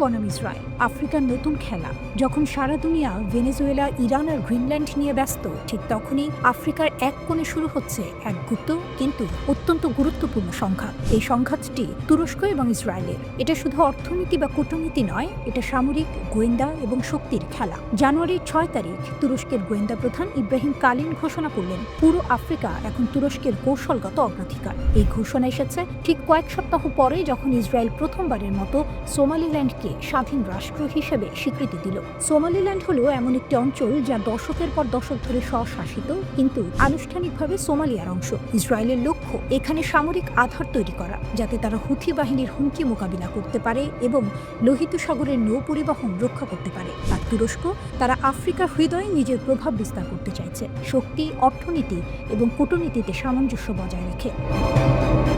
বনাম ইসরায়েল, আফ্রিকার নতুন খেলা। যখন সারা দুনিয়া ভেনেজুয়েলা, ইরান আর গ্রিনল্যান্ড নিয়ে ব্যস্ত, ঠিক তখনই আফ্রিকার এক কোণে শুরু হচ্ছে এক গুপ্ত কিন্তু অত্যন্ত গুরুত্বপূর্ণ সংঘাত। এই সংঘাতটি তুরস্ক এবং ইসরায়েলের। এটা শুধু অর্থনীতি বা কূটনীতি নয়, এটা সামরিক, গোয়েন্দা এবং শক্তির খেলা। জানুয়ারির 6 তারিখ তুরস্কের গোয়েন্দা প্রধান ইব্রাহিম কালিন ঘোষণা করলেন, পুরো আফ্রিকা এখন তুরস্কের কৌশলগত অগ্রাধিকার। এই ঘোষণা এসেছে ঠিক কয়েক সপ্তাহ পরে, যখন ইসরায়েল প্রথমবারের মতো সোমালিল্যান্ডকে স্বাধীন রাষ্ট্র হিসেবে স্বীকৃতি দিল। সোমালিল্যান্ড হলো এমন একটি অঞ্চল যা দশকের পর দশক ধরে স্বশাসিত, কিন্তু আনুষ্ঠানিকভাবে সোমালিয়ার অংশ। ইসরায়েলের লক্ষ্য এখানে সামরিক আধার তৈরি করা, যাতে তারা হুথি বাহিনীর হুমকি মোকাবিলা করতে পারে এবং লোহিত সাগরের নৌ পরিবহন রক্ষা করতে পারে। আর তুরস্ক, তারা আফ্রিকার হৃদয়ে নিজের প্রভাব বিস্তার করতে চাইছে, শক্তি, অর্থনীতি এবং কূটনীতিতে সামঞ্জস্য বজায় রেখে।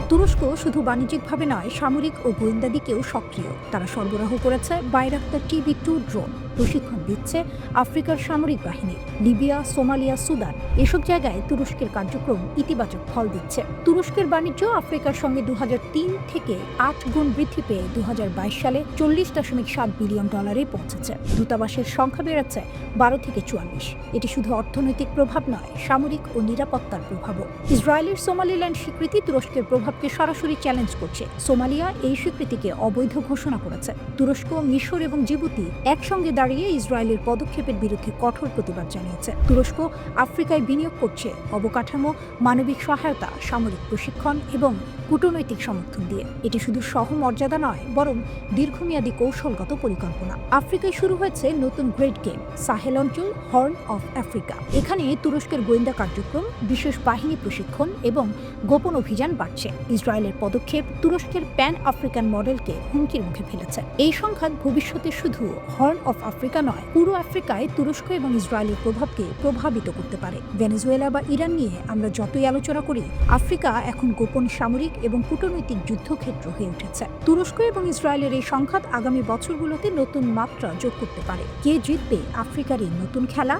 তুরস্ক শুধু বাণিজ্যিকভাবে নয়, সামরিক ও গোয়েন্দা দিকেও সক্রিয়। তারা সরবরাহ করেছে বাইরাক্তার TB2 ড্রোন, প্রশিক্ষণ দিচ্ছে আফ্রিকার সামরিক বাহিনী। লিবিয়া, সোমালিয়া, সুদান এসব জায়গায় তুরস্কের কার্যক্রম ইতিবাচক ফল দিচ্ছে। তুরস্কের বাণিজ্য আফ্রিকার সঙ্গে 2003 থেকে 8 গুণ বৃদ্ধি পেয়ে 2022 সালে $40.7 বিলিয়ন পৌঁছেছে। দূতাবাসের সংখ্যা বেড়েছে 12 থেকে 44। এটি শুধু অর্থনৈতিক প্রভাব নয়, সামরিক ও নিরাপত্তার প্রভাবও। ইসরায়েলের সোমালিল্যান্ড স্বীকৃতি তুরস্কের প্রভাবকে সরাসরি চ্যালেঞ্জ করছে। সোমালিয়া এই স্বীকৃতিকে অবৈধ ঘোষণা করেছে। তুরস্ক, মিশর এবং জিবুতি একসঙ্গে দাঁড়িয়ে ইসরায়েলের পদক্ষেপের বিরুদ্ধে কঠোর প্রতিবাদ জানিয়েছে। তুরস্ক আফ্রিকায় বিনিয়োগ করছে অবকাঠামো, মানবিক সহায়তা, সামরিক প্রশিক্ষণ এবং কূটনৈতিক সমর্থন দিয়ে। এটি শুধু সহমর্যাদা নয়, বরং দীর্ঘমেয়াদী কৌশলগত পরিকল্পনা। আফ্রিকায় শুরু হয়েছে নতুন গ্রেট গেম, সাহেল অঞ্চল, হর্ন অফ আফ্রিকা। এখানে তুরস্কের গোয়েন্দা কার্যক্রম, বিশেষ বাহিনী প্রশিক্ষণ এবং গোপন অভিযান বাড়ছে। ইসরায়েলের পদক্ষেপ তুরস্কের প্যান আফ্রিকান মডেলকে হুমকির মুখে ফেলেছে। এই সংঘাত ভবিষ্যতে শুধু হর্ন অফ আফ্রিকা নয়, পুরো আফ্রিকায় তুরস্ক এবং ইসরায়েলের প্রভাবকে প্রভাবিত করতে পারে। ভেনেজুয়েলা বা ইরান নিয়ে আমরা যতই আলোচনা করি, আফ্রিকা এখন গোপন সামরিক এবং কূটনৈতিক যুদ্ধক্ষেত্র হয়ে উঠেছে। তুরস্ক এবং ইসরায়েলের এই সংঘাত আগামী বছরগুলোতে নতুন মাত্রা যোগ করতে পারে। কে জিতবে আফ্রিকার এই নতুন খেলা?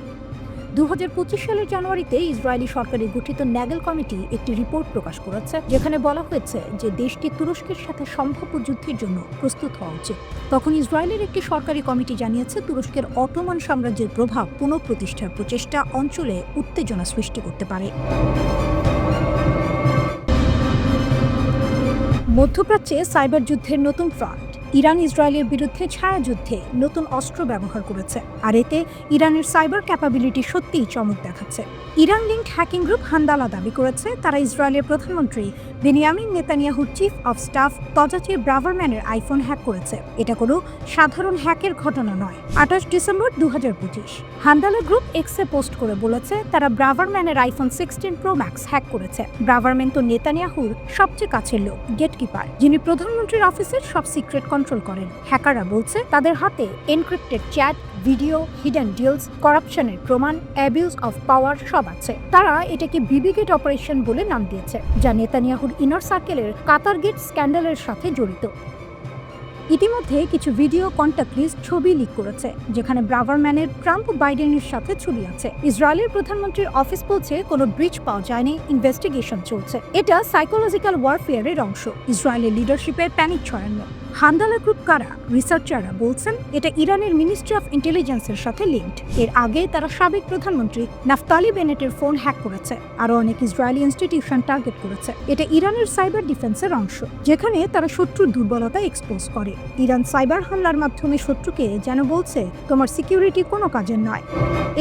2025 সালের জানুয়ারিতে ইসরায়েলি সরকারের গঠিত ন্যাগেল কমিটি একটি রিপোর্ট প্রকাশ করেছে, যেখানে বলা হয়েছে যে দেশটি তুরস্কের সাথে সম্ভাব্য যুদ্ধের জন্য প্রস্তুত হওয়া উচিত। তখন ইসরায়েলের একটি সরকারি কমিটি জানিয়েছে, তুরস্কের অটোমান সাম্রাজ্যের প্রভাব পুনঃপ্রতিষ্ঠার প্রচেষ্টা অঞ্চলে উত্তেজনা সৃষ্টি করতে পারে। মধ্যপ্রাচ্যে সাইবার যুদ্ধের নতুন ফ্রন্ট। ইরান ইসরায়েলের বিরুদ্ধে ছায়াযুদ্ধে নতুন অস্ত্র ব্যবহার করেছে, আর এতে ইরানের সাইবার ক্যাপাবিলিটি সত্যিই চমক দেখাচ্ছে। Iran linked hacking group Handala দাবি করেছে, তারা ইসরায়েলের প্রধানমন্ত্রী বেনিয়ামিন নেতানিয়াহুর চিফ অফ স্টাফ তজাচির ব্রাভারম্যানের আইফোন হ্যাক করেছে। এটা কোনো সাধারণ হ্যাকের ঘটনা নয়। 28 ডিসেম্বর 2025 হান্দালা গ্রুপ এক্সে পোস্ট করে বলেছে, তারা ব্রাভারম্যানের আইফোন 16 প্রো ম্যাক্স হ্যাক করেছে। ব্রাভারম্যান তো নেতানিয়াহুর সবচেয়ে কাছের লোক, গেটকিপার, যিনি প্রধানমন্ত্রীর অফিসের সব সিক্রেট কন্ট্রোল করেন। হ্যাকাররা বলছে, তাদের হাতে encrypted chat, video, hidden deals, করাপশনের প্রমাণ, অ্যাবিউজ অফ পাওয়ার সব আছে। তারা এটাকে বিবি গেট অপারেশন বলে নাম দিয়েছে, যা নেতানিয়াহুর ইনার সার্কেলের কাতার গেট স্ক্যান্ডালের সাথে জড়িত। ইতিমধ্যে কিছু ভিডিও, কন্ট্যাক্ট লিস্ট, ছবি লিক করেছে, যেখানে ব্রাভারম্যানের ট্রাম্প বাইডেনের সাথে ছবি আছে। ইসরায়েলের প্রধানমন্ত্রীর অফিস বলছে, কোনো ব্রিচ পাওয়া যায়নি, ইনভেস্টিগেশন চলছে। এটা সাইকোলজিক্যাল ওয়ারফেয়ারের অংশ, ইসরায়েলের লিডারশিপের প্যানিক ছড়ানো। হান্দালা গ্রুপ কারা? রিসার্চাররা বলছেন, এটা ইরানের মিনিস্ট্রি অফ ইন্টেলিজেন্সের সাথে লিঙ্কড। এর আগে তারা সাবেক প্রধানমন্ত্রী নাফতালি বেনেটের ফোন হ্যাক করেছে, আরও অনেক ইসরায়েলি ইনস্টিটিউশন টার্গেট করেছে। এটা ইরানের সাইবার ডিফেন্সের অংশ, যেখানে তারা শত্রুর দুর্বলতা এক্সপোজ করে। ইরান সাইবার হামলার মাধ্যমে শত্রুকে যেন বলছে, তোমার সিকিউরিটি কোনো কাজের নয়।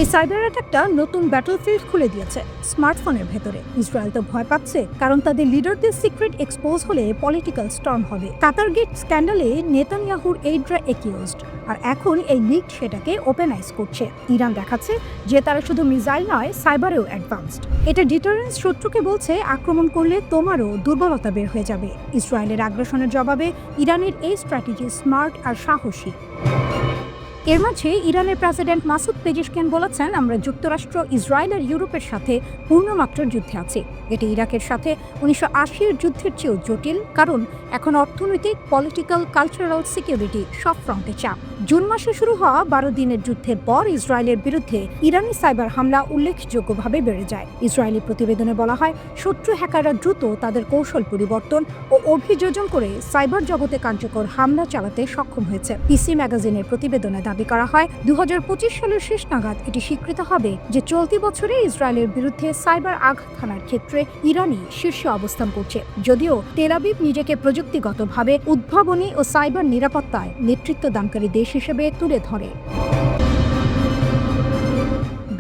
এই সাইবার অ্যাটাকটা নতুন ব্যাটলফিল্ড খুলে দিয়েছে স্মার্টফোনের ভেতরে। ইসরায়েল তো ভয় পাচ্ছে, কারণ তাদের লিডারদের সিক্রেট এক্সপোজ হলে পলিটিক্যাল স্টর্ম হবে। কাতার গেট স্ক্যান্ডালে নেতানিয়াহুর এইডরা একিউজড, আর এখন এই লিক সেটাকে ওপেনাইজ করছে। ইরান দেখাচ্ছে যে তারা শুধু মিসাইল নয়, সাইবারেও অ্যাডভান্সড। এটা ডিটারেন্স, শত্রুকে বলছে, আক্রমণ করলে তোমারও দুর্বলতা বের হয়ে যাবে। ইসরায়েলের আগ্রাসনের জবাবে ইরানের এই স্ট্র্যাটেজি স্মার্ট আর সাহসী। এর মাঝে ইরানের প্রেসিডেন্ট মাসুদ পেজিশকিয়ান বলেছেন, আমরা যুক্তরাষ্ট্র, ইসরায়েল আর ইউরোপের সাথে পূর্ণমাত্রার যুদ্ধে আছি। এটি ইরাকের সাথে 1980-এর যুদ্ধের চেয়েও জটিল, কারণ এখন অর্থনৈতিক, পলিটিক্যাল, কালচারাল, সিকিউরিটি সব ফ্রন্টে চাপ। জুন মাসে শুরু হওয়া 12 দিনের যুদ্ধের পর ইসরায়েলের বিরুদ্ধে ইরানি সাইবার হামলা উল্লেখযোগ্যভাবে বেড়ে যায়। ইসরায়েলি প্রতিবেদনে বলা হয়, শত্রু হ্যাকাররা দ্রুত তাদের কৌশল পরিবর্তন ও অভিযোজন করে সাইবার জগতে কার্যকর হামলা চালাতে সক্ষম হয়েছে। পিসি ম্যাগাজিনের প্রতিবেদনে দাবি করা হয়, 2025 সালের শেষ নাগাদ এটি স্বীকৃত হবে যে চলতি বছরে ইসরায়েলের বিরুদ্ধে সাইবার আঘাত হানার ক্ষেত্রে ইরানই শীর্ষে অবস্থান করছে। যদিও তেল আবিব নিজেকে প্রযুক্তিগতভাবে উদ্ভাবনী ও সাইবার নিরাপত্তায় নেতৃত্বদানকারী দেশ হিসেবে তুলে ধরে।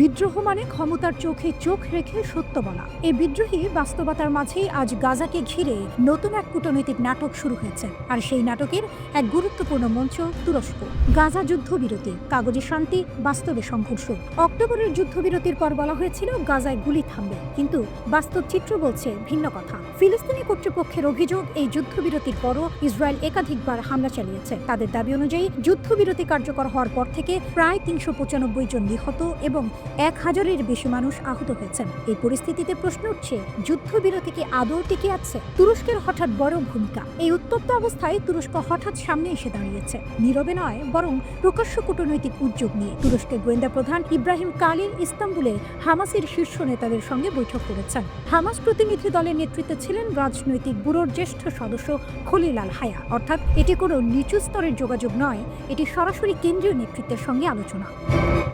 বিদ্রোহ মানে ক্ষমতার চোখে চোখ রেখে সত্য বলা। এই বিদ্রোহী বাস্তবতার মাঝেই আজ গাজাকে ঘিরে নতুন এক কূটনৈতিক নাটক শুরু হয়েছে। আর সেই নাটকের এক গুরুত্বপূর্ণ মঞ্চ তুরস্ক। গাজা যুদ্ধবিরতি, কাগজে শান্তি, বাস্তবে সংঘর্ষ। অক্টোবরের যুদ্ধবিরতির পর বলা হয়েছিল গাজায় গুলি থামবে, কিন্তু বাস্তব চিত্র বলছে ভিন্ন কথা। ফিলিস্তিনি কর্তৃপক্ষের অভিযোগ, এই যুদ্ধবিরতির পরও ইসরায়েল একাধিকবার হামলা চালিয়েছে। তাদের দাবি অনুযায়ী যুদ্ধবিরতি কার্যকর হওয়ার পর থেকে প্রায় 395 জন নিহত এবং 1000-এর বেশি মানুষ আহত হয়েছেন। এই পরিস্থিতিতে প্রশ্ন উঠছে, যুদ্ধবিরতি কি আদৌ টিকে আছে? তুরস্কের হঠাৎ বড় ভূমিকা। এই উত্তপ্ত অবস্থায় তুরস্ক হঠাৎ সামনে এসে দাঁড়িয়েছে, নীরবে নয় বরং প্রকাশ্য কূটনৈতিক উদ্যোগ নিয়ে। তুরস্কের গোয়েন্দা প্রধান ইব্রাহিম কালিল ইস্তাম্বুলে হামাসের শীর্ষ নেতাদের সঙ্গে বৈঠক করেছেন। হামাস প্রতিনিধি দলের নেতৃত্বে ছিলেন রাজনৈতিক ব্যুরোর জ্যেষ্ঠ সদস্য খলিল আল হায়া। অর্থাৎ এটি কোনো নিচু স্তরের যোগাযোগ নয়, এটি সরাসরি কেন্দ্রীয় নেতৃত্বের সঙ্গে আলোচনা।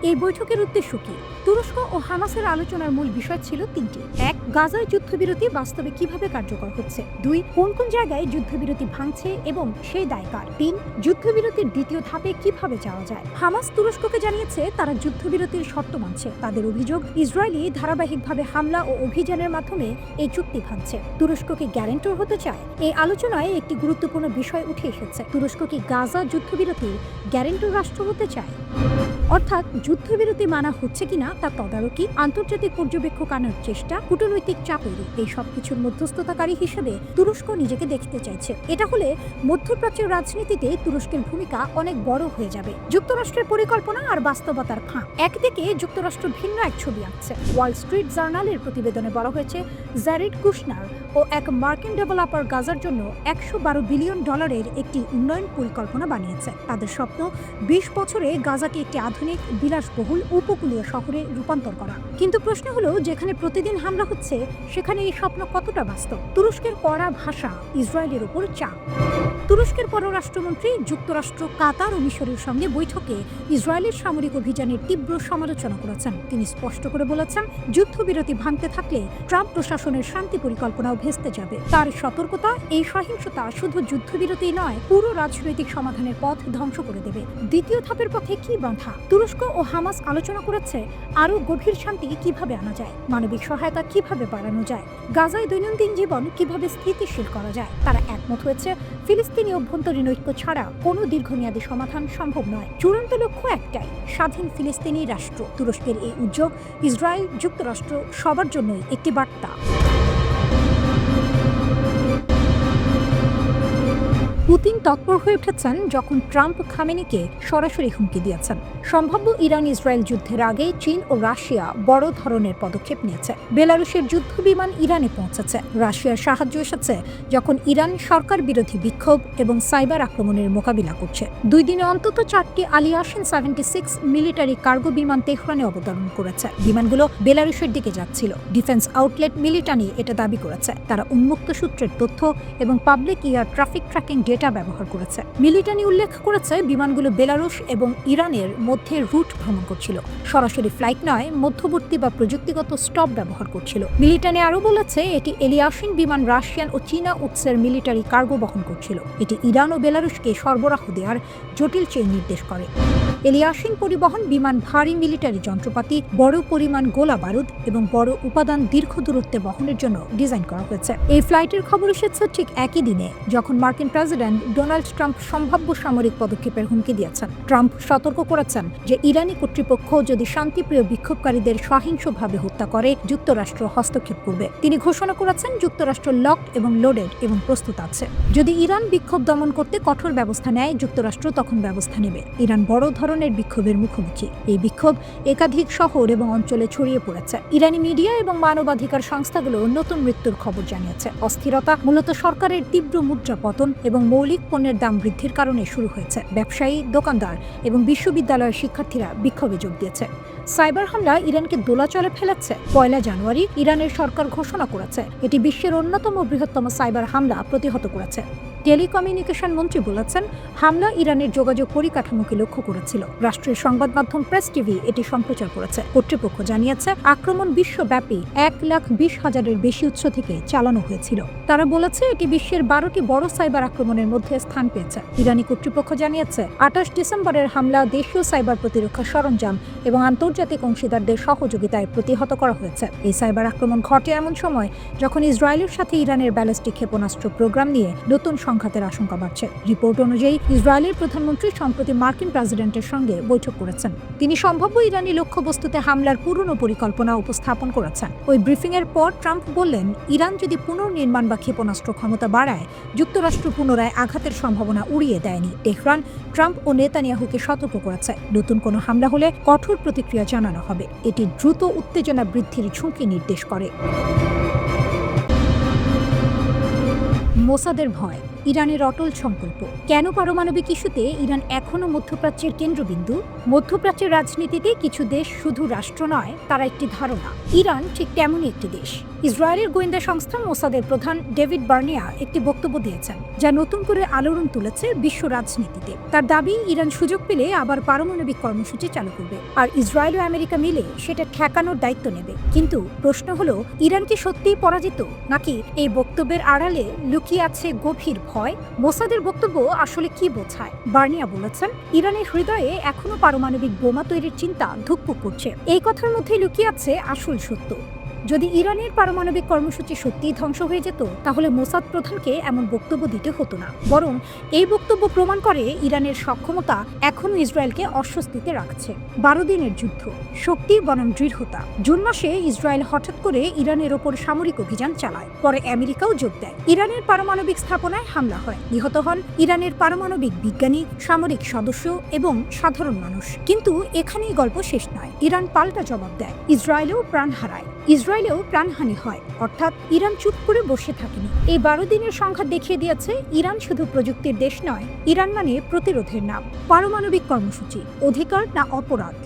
এই বৈঠকের উদ্দেশ্য কি? তুরস্ক ও হামাসের আলোচনার মূল বিষয় ছিল তিনটি। 1, গাজায় যুদ্ধবিরতি বাস্তবে কিভাবে কার্যকর হচ্ছে। 2, কোন কোন জায়গায় যুদ্ধবিরতি ভাঙছে এবং সেই দায় কার। 3, যুদ্ধবিরতির দ্বিতীয় ধাপে কিভাবে যাওয়া যায়। হামাস তুরস্ককে জানিয়েছে তারা যুদ্ধবিরতির শর্ত মানছে। তাদের অভিযোগ, ইসরায়েলি ধারাবাহিকভাবে হামলা ও অভিযানের মাধ্যমে এই চুক্তি ভাঙছে। তুরস্ক কি গ্যারান্টর হতে চায়? এই আলোচনায় একটি গুরুত্বপূর্ণ বিষয় উঠে এসেছে। তুরস্ক কি গাজা যুদ্ধবিরতির গ্যারান্টর রাষ্ট্র হতে চায়? অর্থাৎ যুদ্ধবিরতি মানা হচ্ছে কিনা তা তদারকি, আন্তর্জাতিক পর্যবেক্ষক আনার চেষ্টা, কূটনৈতিক চাপ তৈরি, এই সবকিছুর মধ্যস্থতাকারী হিসেবে তুরস্ক নিজেকে দেখতে চাইছে। এটা হলে মধ্যপ্রাচ্যের রাজনীতিতে তুরস্কের ভূমিকা অনেক বড় হয়ে যাবে। যুক্তরাষ্ট্রের পরিকল্পনা আর বাস্তবতার ফাঁক। একদিকে যুক্তরাষ্ট্র ভিন্ন এক ছবি আঁকছে। ওয়াল স্ট্রিট জার্নালের প্রতিবেদনে বলা হয়েছে, জ্যারেড কুশনার ও এক মার্কিন ডেভেলপার গাজার জন্য $112 বিলিয়ন একটি উন্নয়ন পরিকল্পনা বানিয়েছে। তাদের স্বপ্ন 20 বছরে গাজাকে একটি আধুনিক, বিলাসবহুল উপকূলীয় শহরে রূপান্তর করা। কিন্তু প্রশ্ন হলো, যেখানে প্রতিদিন হামলা হচ্ছে সেখানে এই স্বপ্ন কতটা বাস্তব? তুরস্কের কড়া ভাষা, ইসরায়েলের উপর চাপ। তুরস্কের পররাষ্ট্রমন্ত্রী যুক্তরাষ্ট্র, কাতার ও মিশরের সঙ্গে বৈঠকে ইসরায়েলের সামরিক অভিযানের তীব্র সমালোচনা করেছেন। তিনি স্পষ্ট করে বলেছেন, যুদ্ধবিরতি ভাঙতে থাকলে ট্রাম্প প্রশাসনের শান্তি পরিকল্পনাও ভেস্তে যাবে। তার সতর্কতা, এই সহিংসতা শুধু যুদ্ধবিরতি নয়, পুরো রাজনৈতিক সমাধানের পথ ধ্বংস করে দেবে। দ্বিতীয় ধাপের পথে কি বাধা? তুরস্ক ও হামাস আলোচনা করেছে আরও গভীর শান্তি কিভাবে আনা যায়, মানবিক সহায়তা কিভাবে বাড়ানো যায়, গাজায় দৈনন্দিন জীবন কিভাবে স্থিতিশীল করা যায়। তারা একমত হয়েছে, ফিলিস্তিনি অভ্যন্তরীণ ঐক্য ছাড়া কোনো দীর্ঘমেয়াদী সমাধান সম্ভব নয়। চূড়ান্ত লক্ষ্য একটাই, স্বাধীন ফিলিস্তিনি রাষ্ট্র। তুরস্কের এই উদ্যোগ ইসরায়েল, যুক্তরাষ্ট্র সবার জন্যই একটি বার্তা। পুতিন তৎপর হয়ে উঠেছেন যখন ট্রাম্প খামেনিকে সরাসরি হুমকি দিয়েছেন। সম্ভাব্য ইরান ইসরায়েল যুদ্ধের আগে চীন ও রাশিয়া বড় ধরনের পদক্ষেপ নিয়েছে। বেলারুশের যুদ্ধ বিমান ইরানে পৌঁছেছে। রাশিয়ার সাহায্য এসেছে যখন ইরান সরকার বিরোধী বিক্ষোভ এবং সাইবার আক্রমণের মোকাবিলা করছে। 2 দিনে অন্তত 4টি আলিয়াসিন 76 মিলিটারি কার্গো বিমান তেহরানে অবতরণ করেছে। বিমানগুলো বেলারুশের দিকে যাচ্ছিল। ডিফেন্স আউটলেট মিলিটানি এটা দাবি করেছে। তারা উন্মুক্ত সূত্রের তথ্য এবং public air traffic tracking data ব্যবহার করেছে। মিলিটানি উল্লেখ করেছে, বিমানগুলো বেলারুশ এবং ইরানের মধ্যে রুট ভ্রমণ করছিল, সরাসরি ফ্লাইট নয়, মধ্যবর্তী বা প্রযুক্তিগত স্টপ ব্যবহার করছিল। মিলিটানি আরও বলেছে, এটি এলিয়াসিন বিমান রাশিয়ান ও চীনা উৎসের মিলিটারি কার্গো বহন করছিল। এটি ইরান ও বেলারুশকে সরবরাহ দেওয়ার জটিল চেইন নির্দেশ করে। এলিয়াসিন পরিবহন বিমান ভারী মিলিটারি যন্ত্রপাতি, বড় পরিমাণ গোলা বারুদ এবং বড় উপাদান দীর্ঘ দূরত্বে বহনের জন্য ডিজাইন করা হয়েছে। এই ফ্লাইটের খবর এসেছে ঠিক একই দিনে যখন মার্কিন প্রেসিডেন্ট ডোনাল্ড ট্রাম্প সম্ভাব্য সামরিক পদক্ষেপের হুমকি দিয়েছেন। ট্রাম্প সতর্ক করেছেন যে ইরানি কর্তৃপক্ষ যদি শান্তিপ্রিয় বিক্ষোভকারীদের সহিংসভাবে হত্যা করে, যুক্তরাষ্ট্র হস্তক্ষেপ করবে। তিনি ঘোষণা করেছেন, যুক্তরাষ্ট্র লকড এবং লোডেড এবং প্রস্তুত আছে। যদি ইরান বিক্ষোভ দমন করতে কঠোর ব্যবস্থা নেয়, যুক্তরাষ্ট্র তখন ব্যবস্থা নেবে। ইরান বড় ধরনের ধরনের বিক্ষোভের মুখোমুখি। এই বিক্ষোভ একাধিক শহর এবং অঞ্চলে ছড়িয়ে পড়েছে। ইরানি মিডিয়া এবং মানবাধিকার সংস্থাগুলো নতুন মৃত্যুর খবর জানিয়েছে। অস্থিরতা মূলত সরকারের তীব্র মুদ্রা পতন এবং মৌলিক পণ্যের দাম বৃদ্ধির কারণে শুরু হয়েছে। ব্যবসায়ী, দোকানদার এবং বিশ্ববিদ্যালয়ের শিক্ষার্থীরা বিক্ষোভে যোগ দিয়েছে। সাইবার হামলা ইরানকে দোলাচলে ফেলেছে। 1 জানুয়ারি ইরানের সরকার ঘোষণা করেছে এটি বিশ্বের অন্যতম বৃহত্তম সাইবার হামলা প্রতিহত করেছে। টেলিকমিউনিকেশন মন্ত্রী বলেছেন, হামলা ইরানের যোগাযোগ পরিকাঠামোকে লক্ষ্য করেছিল। রাষ্ট্রীয় সংবাদ মাধ্যম প্রেস টিভি এটি সম্প্রচার করেছে। কর্তৃপক্ষ জানিয়েছে, আক্রমণ বিশ্বব্যাপী 1,20,000-এর বেশি উৎস থেকে চালানো হয়েছিল। তারা বলেছে এটি বিশ্বের 12টি বড় সাইবার আক্রমণের মধ্যে স্থান পেয়েছে। ইরানি কর্তৃপক্ষ জানিয়েছে, 28 ডিসেম্বরের হামলা দেশীয় সাইবার প্রতিরক্ষা সরঞ্জাম এবং আন্তর্জাতিক অংশীদারদের সহযোগিতায় প্রতিহত করা হয়েছে। এই সাইবার আক্রমণ ঘটে এমন সময় যখন ইসরায়েলের সাথে ইরানের ব্যালিস্টিক ক্ষেপণাস্ত্র প্রোগ্রাম নিয়ে নতুন সংঘাতের আশঙ্কা বাড়ছে। রিপোর্ট অনুযায়ী ইসরায়েলের প্রধানমন্ত্রী সম্প্রতি মার্কিন প্রেসিডেন্টের সঙ্গে বৈঠক করেছেন। তিনি সম্ভাব্য ইরানি লক্ষ্যবস্তুতে হামলার পুরনো পরিকল্পনা উপস্থাপন করেছেন। ওই ব্রিফিংয়ের পর ট্রাম্প বললেন, ইরান যদি পুনর্নির্মাণ বা ক্ষেপণাস্ত্র ক্ষমতা বাড়ায়, যুক্তরাষ্ট্র পুনরায় আঘাতের সম্ভাবনা উড়িয়ে দেয়নি। তেহরান ট্রাম্প ও নেতানিয়াহুকে সতর্ক করেছে, নতুন কোনো হামলা হলে কঠোর প্রতিক্রিয়া জানানো হবে। এটি দ্রুত উত্তেজনা বৃদ্ধির ঝুঁকি নির্দেশ করে। মোসাদের ভয়, ইরানের অটল সংকল্প। কেন পারমাণবিক ইস্যুতে ইরান এখনও মধ্যপ্রাচ্যের কেন্দ্রবিন্দু? মধ্যপ্রাচ্যের রাজনীতিতে কিছু দেশ শুধু রাষ্ট্র নয়, তারা একটি ধারণা। ইরান ঠিক তেমনই একটি দেশ। ইসরায়েলের গোয়েন্দা সংস্থা মোসাদের প্রধান ডেভিড বার্নিয়া একটি বক্তব্য দিয়েছেন, যা নতুন করে আলোড়ন তুলেছে বিশ্ব রাজনীতিতে। তার দাবি, ইরান সুযোগ পেলে আবার পারমাণবিক কর্মসূচি চালু করবে, আর ইসরায়েল ও আমেরিকা মিলে সেটা ঠেকানোর দায়িত্ব নেবে। কিন্তু প্রশ্ন হলো, ইরান কি সত্যিই পরাজিত, নাকি এই বক্তব্যের আড়ালে লুকিয়ে আছে গভীর ভয়? মোসাদের বক্তব্য আসলে কি বোঝায়? বার্নিয়া বলেছেন, ইরানের হৃদয়ে এখনো পারমাণবিক বোমা তৈরির চিন্তা ধুকপুক করছে। এই কথার মধ্যে লুকিয়ে আছে আসল সত্য। যদি ইরানের পারমাণবিক কর্মসূচি সত্যিই ধ্বংস হয়ে যেত, তাহলে মোসাদ প্রধানকে এমন বক্তব্য দিতে হতো না। বরং এই বক্তব্য প্রমাণ করে ইরানের সক্ষমতা এখনও ইসরায়েলকে অস্বস্তিতে রাখছে। 12 দিনের যুদ্ধ, শক্তি বনাম দৃঢ়তা। জুন মাসে ইসরায়েল হঠাৎ করে ইরানের ওপর সামরিক অভিযান চালায়। পরে আমেরিকাও যোগ দেয়। ইরানের পারমাণবিক স্থাপনায় হামলা হয়। নিহত হন ইরানের পারমাণবিক বিজ্ঞানী, সামরিক সদস্য এবং সাধারণ মানুষ। কিন্তু এখানেই গল্প শেষ নয়। ইরান পাল্টা জবাব দেয়। ইসরায়েলেও প্রাণ হারায়, ইসরায়েলেও প্রাণহানি হয়। অর্থাৎ ইরান চুপ করে বসে থাকেনি। এই 12 দিনের সংঘাত দেখিয়ে দিয়েছে, ইরান শুধু প্রযুক্তির দেশ নয়, ইরান মানে প্রতিরোধের নাম। পারমাণবিক কর্মসূচি অধিকার না অপরাধ?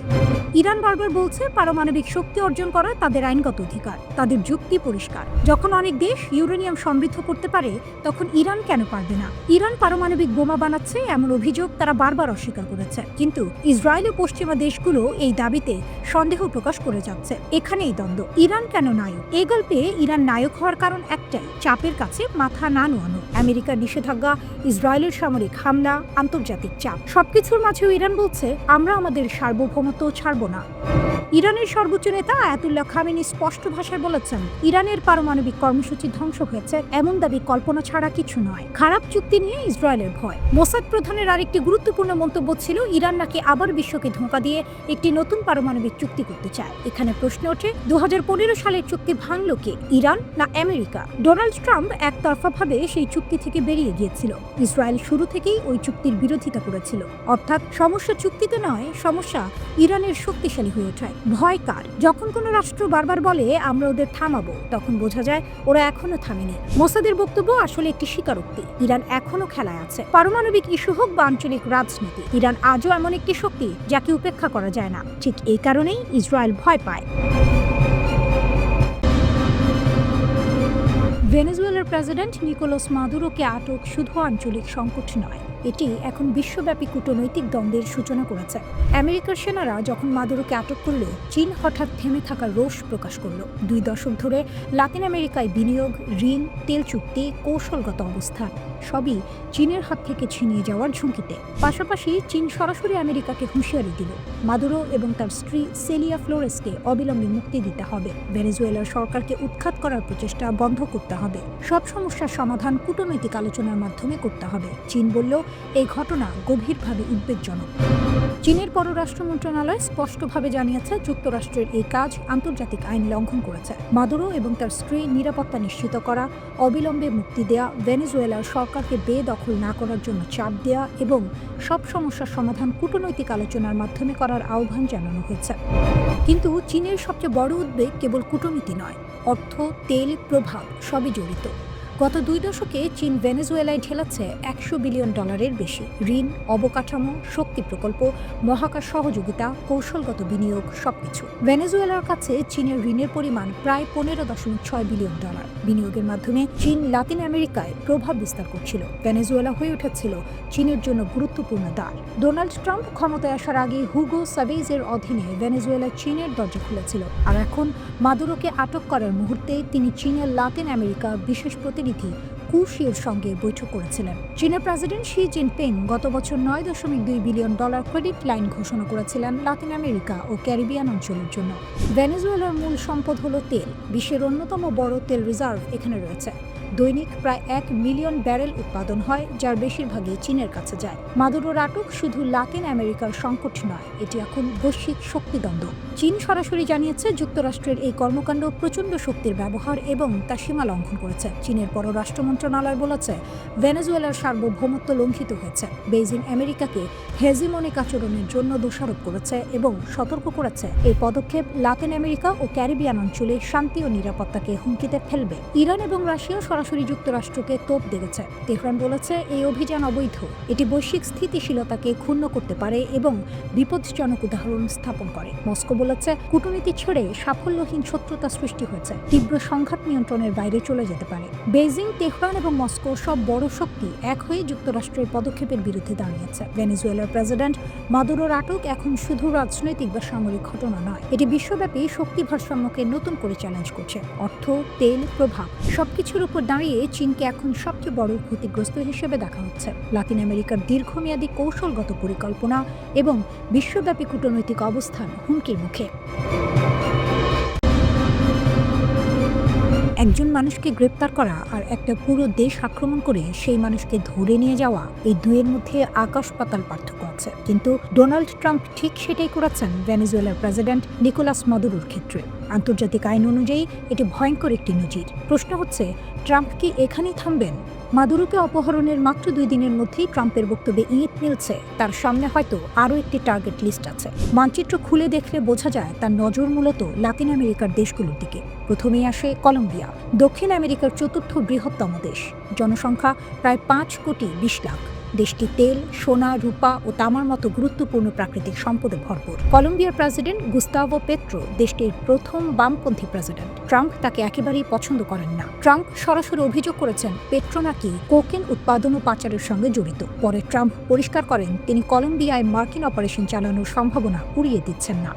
ইরান বারবার বলছে, পারমাণবিক শক্তি অর্জন করা তাদের আইনগত অধিকার। তাদের যুক্তি পরিষ্কার, যখন অনেক দেশ ইউরেনিয়াম সমৃদ্ধ করতে পারে, তখন ইরান কেন পারবে না? ইরান পারমাণবিক বোমা বানাচ্ছে এমন অভিযোগ তারা বারবার অস্বীকার করেছে। কিন্তু ইসরায়েল ও পশ্চিমা দেশগুলো এই দাবিতে সন্দেহ প্রকাশ করে যাচ্ছে। এখানেই দ্বন্দ্ব। ইরান কেন নায়ক? এই গল্পে ইরান নায়ক হওয়ার কারণ একটাই, চাপের কাছে মাথা না নোয়ানো। আমেরিকার নিষেধাজ্ঞা, ইসরায়েলের সামরিক হামলা, আন্তর্জাতিক চাপ, সবকিছুর মাঝেও ইরান বলছে, আমরা আমাদের সার্বভৌমত্ব ছাড়ব না। ইরানের সর্বোচ্চ নেতা আয়াতুল্লাহ খামেনি স্পষ্ট ভাষায় বলেছেন, ইরানের পারমাণবিক কর্মসূচি ধ্বংস হয়েছে এমন দাবি কল্পনা ছাড়া কিছু নয়। খারাপ চুক্তি নিয়ে ইসরায়েলের ভয়। মোসাদ প্রধানের আরেকটি গুরুত্বপূর্ণ মন্তব্য ছিল, ইরান নাকি আবার বিশ্বকে ধোঁকা দিয়ে একটি নতুন পারমাণবিক চুক্তি করতে চায়। এখানে প্রশ্ন ওঠে, 2015 সালের চুক্তি ভাঙল কে, ইরান না আমেরিকা? ডোনাল্ড ট্রাম্প একতরফাভাবে সেই চুক্তি থেকে বেরিয়ে গিয়েছিল। ইসরায়েল শুরু থেকেই ওই চুক্তির বিরোধিতা করেছিল। অর্থাৎ সমস্যা চুক্তিতে নয়, সমস্যা ইরানের শক্তিশালী হয়ে ওঠায়। ভয় কার? যখন কোনো রাষ্ট্র বারবার বলে আমরা ওদের থামাবো, তখন বোঝা যায় ওরা এখনো থামেনি। মোসাদের বক্তব্য আসলে একটি স্বীকারোক্তি, ইরান এখনো খেলায় আছে। পারমাণবিক ইস্যু হোক বা আঞ্চলিক রাজনীতি, ইরান আজও এমন একটি শক্তি যাকে উপেক্ষা করা যায় না। ঠিক এই কারণেই ইসরায়েল ভয় পায়। ভেনেজুয়েলার প্রেসিডেন্ট নিকোলাস মাদুরোকে আটক শুধু আঞ্চলিক সংকট নয়, এটি এখন বিশ্বব্যাপী কূটনৈতিক দ্বন্দ্বের সূচনা করেছে। আমেরিকার সেনারা যখন মাদুরোকে আটক করল, চীন হঠাৎ থেমে থাকা রোষ প্রকাশ করল। 2 দশক ধরে লাতিন আমেরিকায় বিনিয়োগ, ঋণ, তেল চুক্তি, কৌশলগত অবস্থান সবই চীনের হাত থেকে ছিনিয়ে যাওয়ার ঝুঁকিতে। পাশাপাশি চীন সরাসরি আমেরিকাকে হুঁশিয়ারি দিল, মাদুরো এবং তার স্ত্রী সেলিয়া ফ্লোরেসকে অবিলম্বে মুক্তি দিতে হবে। ভেনেজুয়েলার সরকারকে উৎখাত করার প্রচেষ্টা বন্ধ করতে হবে। সব সমস্যার সমাধান কূটনৈতিক আলোচনার মাধ্যমে করতে হবে। চীন বলল, এই ঘটনা গভীরভাবে উদ্বেগজনক। চীনের পররাষ্ট্র মন্ত্রণালয় স্পষ্টভাবে জানিয়েছে, যুক্তরাষ্ট্রের এই কাজ আন্তর্জাতিক আইন লঙ্ঘন করেছে। মাদুরো এবং তার স্ত্রী নিরাপত্তা নিশ্চিত করা, অবিলম্বে মুক্তি দেয়া, ভেনেজুয়েলার সরকারকে বেদখল না করার জন্য চাপ দেয়া এবং সব সমস্যার সমাধান কূটনৈতিক আলোচনার মাধ্যমে করার আহ্বান জানানো হয়েছে। কিন্তু চীনের সবচেয়ে বড় উদ্বেগ কেবল কূটনীতি নয়, অর্থ, তেল, প্রভাব সবই জড়িত। গত 2 দশকে চীন ভেনেজুয়েলায় ঢেলেছে $100 বিলিয়ন বেশি ঋণ, অবকাঠামো, শক্তি প্রকল্প, মহাকাশ সহযোগিতা, কৌশলগত বিনিয়োগ সবকিছু। ভেনেজুয়েলার কাছে চীনের ঋণের পরিমাণ প্রায় $15.6 বিলিয়ন। বিনিয়োগের মাধ্যমে চীন লাতিন আমেরিকায় প্রভাব বিস্তার করছিল। ভেনেজুয়েলা হয়ে উঠেছিল চীনের জন্য গুরুত্বপূর্ণ দ্বার। ডোনাল্ড ট্রাম্প ক্ষমতায় আসার আগে হুগো সাভেজের অধীনে ভেনেজুয়েলা চীনের দরজা খুলেছিল, আর এখন মাদুরোকে আটক করার মুহূর্তে তিনি চীনের লাতিন আমেরিকা বিশেষ প্রতিনিধি কুশির সঙ্গে বৈঠক করেছিলেন। চীনের প্রেসিডেন্ট শি জিনপিং গত বছর $9.2 বিলিয়ন ক্রেডিট লাইন ঘোষণা করেছিলেন লাতিন আমেরিকা ও ক্যারিবিয়ান অঞ্চলের জন্য। ভেনেজুয়েলার মূল সম্পদ হল তেল। বিশ্বের অন্যতম বড় তেল রিজার্ভ এখানে রয়েছে। দৈনিক প্রায় 1 মিলিয়ন ব্যারেল উৎপাদন হয়, যার বেশিরভাগই চীনের কাছে যায়। মাদুরোর আটক শুধু লাতিন আমেরিকার সংকট নয়, এটি এখন বৈশ্বিক শক্তিদ্বন্দ্ব। চীন সরাসরি জানিয়েছে, যুক্তরাষ্ট্রের এই কর্মকাণ্ড প্রচণ্ড শক্তির ব্যবহার এবং তা সীমা লঙ্ঘন করেছে। চীনের পররাষ্ট্র মন্ত্রণালয় বলেছে, ভেনেজুয়েলার সার্বভৌমত্ব লঙ্ঘিত হয়েছে। বেইজিং আমেরিকাকে হেজিমনিক আচরণের জন্য দোষারোপ করেছে এবং সতর্ক করেছে, এই পদক্ষেপ লাতিন আমেরিকা ও ক্যারিবিয়ান অঞ্চলে শান্তি ও নিরাপত্তাকে হুমকিতে ফেলবে। ইরান এবং রাশিয়া সরাসরি যুক্তরাষ্ট্রকে তোপ দেখেছে। তেহরান বলেছে, এই অভিযান অবৈধ, এটি বৈশ্বিক স্থিতিশীলতাকে ক্ষুণ্ণ করতে পারে এবং বিপজ্জনক উদাহরণ স্থাপন করে। মস্কো বলেছে, কূটনীতি ছেড়ে সাফল্যহীন শত্রুতা সৃষ্টি হয়েছে, তীব্র সংঘাত নিয়ন্ত্রণের বাইরে চলে যেতে পারে। বেইজিং, তেহরান এবং মস্কো সব বড় শক্তি এক হয়ে যুক্তরাষ্ট্রের পদক্ষেপের বিরুদ্ধে দাঁড়িয়েছে। ভেনেজুয়েলার প্রেসিডেন্ট মাদুরোর আটক এখন শুধু রাজনৈতিক বা সামরিক ঘটনা নয়, এটি বিশ্বব্যাপী শক্তি ভারসাম্যকে নতুন করে চ্যালেঞ্জ করছে। অর্থ, তেল, প্রভাব সবকিছুর উপর দাঁড়িয়ে চীনকে এখন সবচেয়ে বড় ক্ষতিগ্রস্ত হিসেবে দেখা হচ্ছে। লাতিন আমেরিকার দীর্ঘমেয়াদী কৌশলগত পরিকল্পনা এবং বিশ্বব্যাপী কূটনৈতিক অবস্থান হুমকির মুখে। একজন মানুষকে গ্রেপ্তার করা আর একটা পুরো দেশ আক্রমণ করে সেই মানুষকে ধরে নিয়ে যাওয়া, এই দুয়ের মধ্যে আকাশ পাতাল পার্থক্য আছে। কিন্তু ডোনাল্ড ট্রাম্প ঠিক সেটাই করেছেন ভেনেজুয়েলার প্রেসিডেন্ট নিকোলাস মাদুরোর ক্ষেত্রে। আন্তর্জাতিক আইন অনুযায়ী এটি ভয়ঙ্কর একটি নজির। প্রশ্ন হচ্ছে, ট্রাম্প কি এখানেই থামবেন? মাদুরোকে অপহরণের মাত্র 2 দিনের মধ্যেই ট্রাম্পের বক্তব্যে ইঙ্গিত মিলছে, তার সামনে হয়তো আরও একটি টার্গেট লিস্ট আছে। মানচিত্র খুলে দেখলে বোঝা যায়, তার নজর মূলত লাতিন আমেরিকার দেশগুলোর দিকে। প্রথমেই আসে কলম্বিয়া, দক্ষিণ আমেরিকার 4র্থ বৃহত্তম দেশ, জনসংখ্যা প্রায় 5,20,00,000। দেশটি তেল, সোনা, রূপা ও তামার মতো গুরুত্বপূর্ণ প্রাকৃতিক সম্পদে ভরপুর। কলম্বিয়ার প্রেসিডেন্ট গুস্তাভো পেট্রো দেশটির প্রথম বামপন্থী প্রেসিডেন্ট। ট্রাম্প তাকে একেবারেই পছন্দ করেন না। ট্রাম্প সরাসরি অভিযোগ করেছেন, পেট্রো নাকি কোকেন উৎপাদন ও পাচারের সঙ্গে জড়িত। পরে ট্রাম্প পরিষ্কার করেন, তিনি কলম্বিয়ায় মার্কিন অপারেশন চালানোর সম্ভাবনা উড়িয়ে দিচ্ছেন না।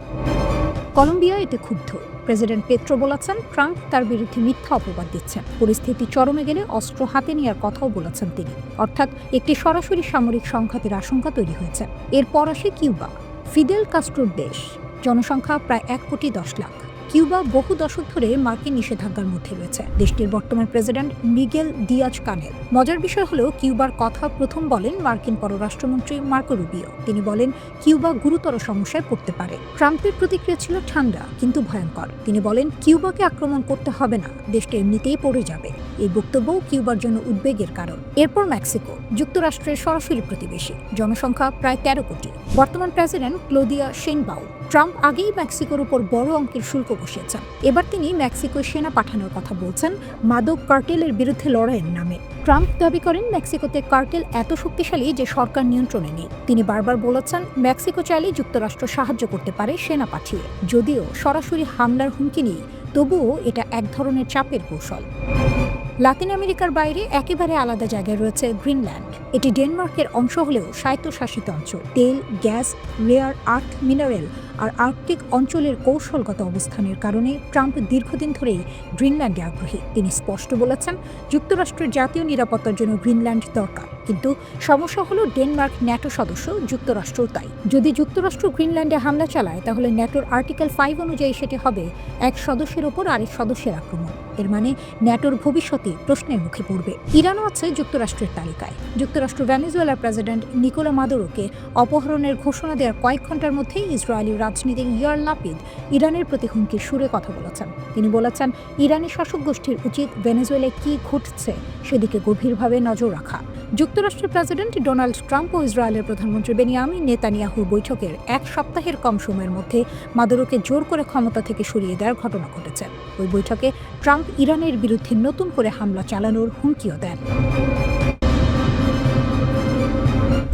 কলম্বিয়া এতে ক্ষুব্ধ। প্রেসিডেন্ট পেট্রো বলেছেন, ট্রাম্প তার বিরুদ্ধে মিথ্যা অপবাদ দিচ্ছেন। পরিস্থিতি চরমে গেলে অস্ত্র হাতে নেওয়ার কথাও বলেছেন তিনি। অর্থাৎ একটি সরাসরি সামরিক সংঘাতের আশঙ্কা তৈরি হয়েছে। এরপর আসে কিউবা, ফিদেল কাস্ট্রোর দেশ, জনসংখ্যা প্রায় 1,10,00,000। কিউবা বহু দশক ধরে মার্কিন নিষেধাজ্ঞার মধ্যে রয়েছে। দেশটির বর্তমান প্রেসিডেন্ট মিগেল দিয়াজ কানেল। মজার বিষয় হলো, কিউবার কথা প্রথম বলেন মার্কিন পররাষ্ট্রমন্ত্রী মার্কো রুবিও। তিনি বলেন, কিউবা গুরুতর সমস্যায় পড়তে পারে। ট্রাম্পের প্রতিক্রিয়া ছিল ঠান্ডা কিন্তু ভয়ঙ্কর। তিনি বলেন, কিউবাকে আক্রমণ করতে হবে না, দেশটি এমনিতেই পড়ে যাবে। এই বক্তব্যও কিউবার জন্য উদ্বেগের কারণ। এরপর মেক্সিকো, যুক্তরাষ্ট্রের সরাসরি প্রতিবেশী, জনসংখ্যা প্রায় 13 কোটি। বর্তমান প্রেসিডেন্ট ক্লোদিয়া শেইনবাউম। ট্রাম্প আগেই মেক্সিকোর উপর বড় অঙ্কের শুল্ক বসিয়েছেন। এবার তিনি মেক্সিকোয় সেনা পাঠানোর কথা বলছেন মাদক কার্টেলের বিরুদ্ধে লড়াইয়ের নামে। ট্রাম্প দাবি করেন, মেক্সিকোতে কার্টেল এত শক্তিশালী যে সরকার নিয়ন্ত্রণে নেই। তিনি বারবার বলেছেন, মেক্সিকো চাইলে যুক্তরাষ্ট্র সাহায্য করতে পারে সেনা পাঠিয়ে। যদিও সরাসরি হামলার হুমকি নেই, তবুও এটা এক ধরনের চাপের কৌশল। লাতিন আমেরিকার বাইরে একেবারে আলাদা জায়গায় রয়েছে গ্রিনল্যান্ড। এটি ডেনমার্কের অংশ হলেও স্বায়ত্তশাসিত অঞ্চল। তেল, গ্যাস, রেয়ার আর্থ মিনারেল আর আর্কটিক অঞ্চলের কৌশলগত অবস্থানের কারণে ট্রাম্প দীর্ঘদিন ধরেই গ্রিনল্যান্ডে আগ্রহী। তিনি স্পষ্ট বলেছেন, যুক্তরাষ্ট্রের জাতীয় নিরাপত্তার জন্য গ্রিনল্যান্ড দরকার। কিন্তু সমস্যা হলো, ডেনমার্ক ন্যাটো সদস্য, যুক্তরাষ্ট্র তাই। যদি যুক্তরাষ্ট্র গ্রিনল্যান্ডে হামলা চালায়, তাহলে ন্যাটোর আর্টিকেল 5 অনুযায়ী সেটি হবে এক সদস্যের ওপর আরেক সদস্যের আক্রমণ। এর মানে ন্যাটোর ভবিষ্যতে প্রশ্নের মুখে পড়বে। ইরানও আছে যুক্তরাষ্ট্রের তালিকায়। যুক্তরাষ্ট্র ভেনেজুয়েলার প্রেসিডেন্ট নিকোলা মাদুরোকে অপহরণের ঘোষণা দেওয়ার কয়েক ঘন্টার মধ্যেই ইসরায়েলি রাজনীতিক ইয়ার লাপিদ ইরানের প্রতি হুমকির সুরে কথা বলেছেন। তিনি বলেছেন, ইরানি শাসক গোষ্ঠীর উচিত ভেনেজুয়েলায় কি ঘটছে সেদিকে গভীরভাবে নজর রাখা। যুক্তরাষ্ট্রের প্রেসিডেন্ট ডোনাল্ড ট্রাম্প ও ইসরায়েলের প্রধানমন্ত্রী বেনিয়ামিন নেতানিয়াহুর বৈঠকের এক সপ্তাহের কম সময়ের মধ্যে মাদুরোকে জোর করে ক্ষমতা থেকে সরিয়ে দেওয়ার ঘটনা ঘটেছে। ওই বৈঠকে ট্রাম্প ইরানের বিরুদ্ধে নতুন করে হামলা চালানোর হুমকিও দেন।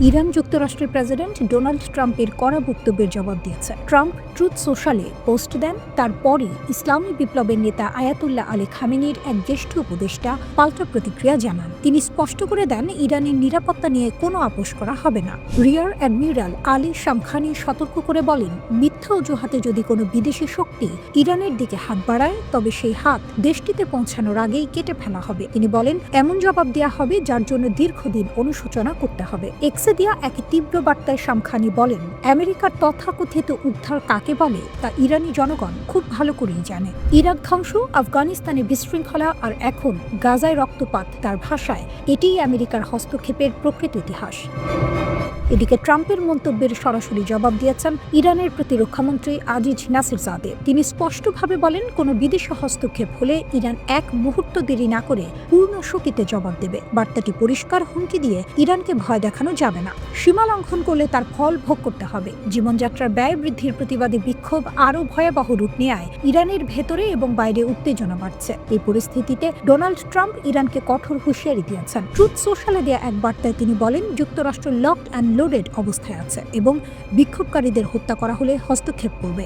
ইরান যুক্তরাষ্ট্রের প্রেসিডেন্ট ডোনাল্ড ট্রাম্পের কড়া বক্তব্যের জবাব দিয়েছে। ট্রাম্প ট্রুথ সোশ্যালে পোস্ট দেন, তারপরই ইসলামী বিপ্লবের নেতা আয়াতুল্লাহ আলী খামেনির এক জ্যেষ্ঠ উপদেষ্টা পাল্টা প্রতিক্রিয়া জানান। তিনি স্পষ্ট করে দেন, ইরানের নিরাপত্তা নিয়ে কোনো আপোষ করা হবে না। রিয়ার অ্যাডমিরাল আলী শামখানি সতর্ক করে বলেন, মিথ্যা অজুহাতে যদি কোনো বিদেশি শক্তি ইরানের দিকে হাত বাড়ায়, তবে সেই হাত দেশটিতে পৌঁছানোর আগেই কেটে ফেলা হবে। তিনি বলেন, এমন জবাব দেওয়া হবে যার জন্য দীর্ঘদিন অনুশোচনা করতে হবে। এক্সে দিয়া এক তীব্র বার্তায় শামখানি বলেন, আমেরিকার তথাকথিত উদ্ধার কাকে বলে তা ইরানি জনগণ খুব ভালো করেই জানে। ইরাক ধ্বংস, আফগানিস্তানে বিশৃঙ্খলা আর এখন গাজায় রক্তপাত, তার ভাষায় এটিই আমেরিকার হস্তক্ষেপের প্রকৃত ইতিহাস। এদিকে ট্রাম্পের মন্তব্যের সরাসরি জবাব দিয়েছেন ইরানের প্রতিরক্ষামন্ত্রী আজিজ নাসিরজাদে। তিনি স্পষ্টভাবে বলেন, কোনো বিদেশি হস্তক্ষেপ হলে ইরান এক মুহূর্ত দেরি না করে পূর্ণ শক্তিতে জবাব দেবে। বার্তাটি পরিষ্কার, হুমকি দিয়ে ইরানকে ভয় দেখানো যাবে না। সীমা লঙ্ঘন করলে তার ফল ভোগ করতে হবে। জীবনযাত্রার ব্যয় বৃদ্ধির প্রতিবাদে বিক্ষোভ আরও ভয়াবহ রূপ নেয়। ইরানের ভেতরে এবং বাইরে উত্তেজনা বাড়ছে। এই পরিস্থিতিতে ডোনাল্ড ট্রাম্প ইরানকে কঠোর হুঁশিয়ারি দিয়েছেন। ট্রুথ সোশ্যালে দেয়া এক বার্তায় তিনি বলেন, যুক্তরাষ্ট্র লকড অ্যান্ড লোডেড অবস্থায় আছে এবং বিক্ষোভকারীদের হত্যা করা হলে হস্তক্ষেপ করবে।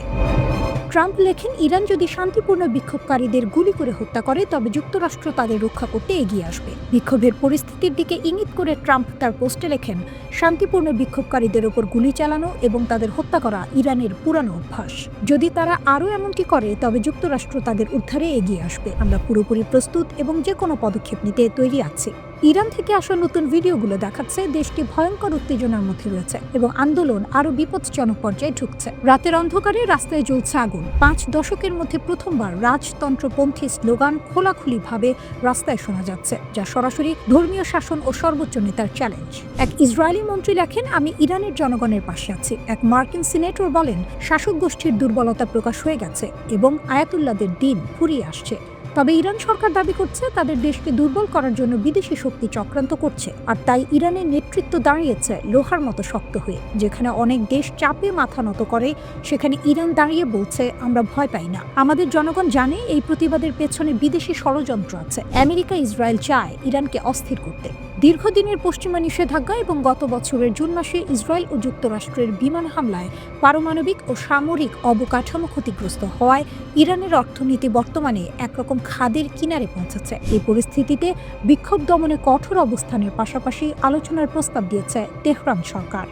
ট্রাম্প লেখেন, ইরান যদি শান্তিপূর্ণ বিক্ষোভকারীদের গুলি করে হত্যা করে, তবে যুক্তরাষ্ট্র তাদের রক্ষা করতে এগিয়ে আসবে। বিক্ষোভের পরিস্থিতির দিকে ইঙ্গিত করে ট্রাম্প তার পোস্টে লেখেন, শান্তিপূর্ণ বিক্ষোভকারীদের ওপর গুলি চালানো এবং তাদের হত্যা করা ইরানের পুরানো অভ্যাস। যদি তারা আরও এমনটি করে, তবে যুক্তরাষ্ট্র তাদের উদ্ধারে এগিয়ে আসবে। আমরা পুরোপুরি প্রস্তুত এবং যে কোনো পদক্ষেপ নিতে তৈরি আছি। ইরান থেকে আসা নতুন ভিডিওগুলো দেখাচ্ছে দেশটি ভয়ঙ্কর উত্তেজনার মধ্যে রয়েছে এবং আন্দোলন আরও বিপজ্জনক পর্যায়ে ঢুকছে। রাতের অন্ধকারে রাস্তায় জ্বলছে আগুন। 5 দশকের মধ্যে প্রথমবার রাজতন্ত্রপন্থী স্লোগান খোলাখুলিভাবে রাস্তায় শোনা যাচ্ছে, যা সরাসরি ধর্মীয় শাসন ও সর্বোচ্চ নেতার চ্যালেঞ্জ। এক ইসরায়েলি মন্ত্রী লেখেন, আমি ইরানের জনগণের পাশে আছি। এক মার্কিন সিনেটর বলেন, শাসক গোষ্ঠীর দুর্বলতা প্রকাশ হয়ে গেছে এবং আয়াতুল্লাহদের দিন ফুরিয়ে আসছে। তবে ইরান সরকার দাবি করছে তাদের দেশকে দুর্বল করার জন্য বিদেশি শক্তি চক্রান্ত করছে, আর তাই ইরানের নেতৃত্ব দাঁড়িয়েছে লোহার মতো শক্ত হয়ে। যেখানে অনেক দেশ চাপে মাথা নত করে, সেখানে ইরান দাঁড়িয়ে বলছে, আমরা ভয় পাই না। আমাদের জনগণ জানে এই প্রতিবাদের পেছনে বিদেশি ষড়যন্ত্র আছে। আমেরিকা, ইসরায়েল চায় ইরানকে অস্থির করতে। দীর্ঘদিনের পশ্চিমা নিষেধাজ্ঞা এবং গত বছরের জুন মাসে ইসরায়েল ও যুক্তরাষ্ট্রের বিমান হামলায় পারমাণবিক ও সামরিক অবকাঠামো ক্ষতিগ্রস্ত হওয়ায় ইরানের অর্থনীতি বর্তমানে একরকম খাদের কিনারে পৌঁছেছে। এই পরিস্থিতিতে বিক্ষোভ দমনে কঠোর অবস্থানের পাশাপাশি আলোচনার প্রস্তাব দিয়েছে তেহরান সরকার।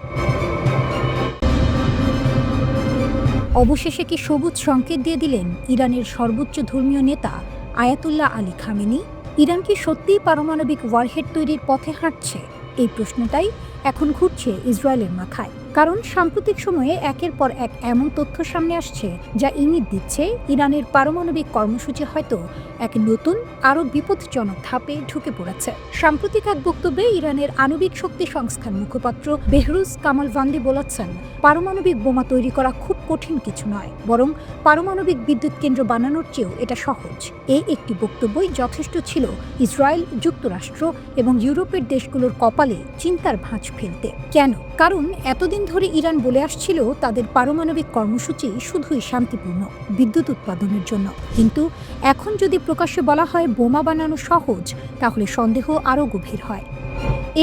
অবশেষে কি সবুজ সংকেত দিয়ে দিলেন ইরানের সর্বোচ্চ ধর্মীয় নেতা আয়াতুল্লাহ আলী খামেনি? ইরান কি সত্যিই পারমাণবিক ওয়ারহেড তৈরির পথে হাঁটছে? এই প্রশ্নটাই এখন ঘুরছে ইসরায়েলের মাথায়। কারণ সাম্প্রতিক সময়ে একের পর এক এমন তথ্য সামনে আসছে যা ইঙ্গিত দিচ্ছে ইরানের পারমাণবিক কর্মসূচি হয়তো এক নতুন আরও বিপজ্জনক ধাপে ঢুকে পড়েছে। সাম্প্রতিক এক বক্তব্যে ইরানের আণবিক শক্তি সংস্থার মুখপাত্র বেহরুজ কামালভান্দি বলেছেন, পারমাণবিক বোমা তৈরি করা খুব কঠিন কিছু নয়, বরং পারমাণবিক বিদ্যুৎ কেন্দ্র বানানোর চেয়েও এটা সহজ। এই একটি বক্তব্যই যথেষ্ট ছিল ইসরায়েল, যুক্তরাষ্ট্র এবং ইউরোপের দেশগুলোর কপালে চিন্তার ভাঁজ ফেলতে। কেন? কারণ এতদিন ধরে ইরান বলে আসছিল তাদের পারমাণবিক কর্মসূচি শুধুই শান্তিপূর্ণ, বিদ্যুৎ উৎপাদনের জন্য। কিন্তু এখন যদি প্রকাশ্যে বলা হয় বোমা বানানো সহজ, তাহলে সন্দেহ আরও গভীর হয়।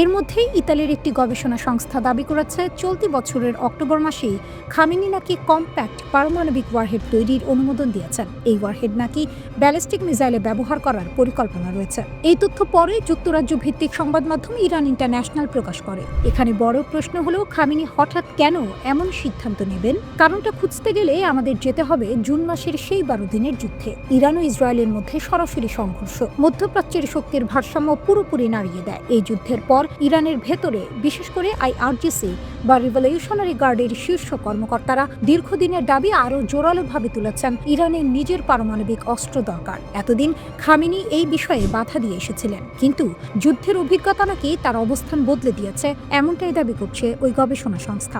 এর মধ্যেই ইতালির একটি গবেষণা সংস্থা দাবি করেছে চলতি বছরের অক্টোবর মাসেই খামেনি নাকি কম্প্যাক্ট পারমাণবিক ওয়ারহেড তৈরির অনুমোদন দিয়েছেন। এই ওয়ারহেড নাকি ব্যালিস্টিক মিসাইলে ব্যবহার করার পরিকল্পনা রয়েছে। এই তথ্য পরে যুক্তরাজ্য ভিত্তিক সংবাদ মাধ্যম ইরান ইন্টারন্যাশনাল প্রকাশ করে। এখানে বড় প্রশ্ন হলো, খামেনি হঠাৎ কেন এমন সিদ্ধান্ত নেবেন? কারণটা খুঁজতে গেলে আমাদের যেতে হবে জুন মাসের সেই 12 দিনের যুদ্ধে। ইরান ও ইসরায়েলের মধ্যে সরাসরি সংঘর্ষ মধ্যপ্রাচ্যের শক্তির ভারসাম্য পুরোপুরি নাড়িয়ে দেয়। এই যুদ্ধের পর ইরানের ভেতরে বিশেষ করে আইআরজিসি বা রিভলিউশনারি গার্ডের শীর্ষ কর্মকর্তারা দীর্ঘদিনের দাবি আরও জোরালোভাবে তুলেছেন ইরানের নিজের পারমাণবিক অস্ত্র দরকার। এতদিন খামেনি এই বিষয়ে বাধা দিয়ে এসেছিলেন, কিন্তু যুদ্ধের অভিজ্ঞতা নাকি তার অবস্থান বদলে দিয়েছে, এমনটাই দাবি করছে ওই গবেষণা সংস্থা।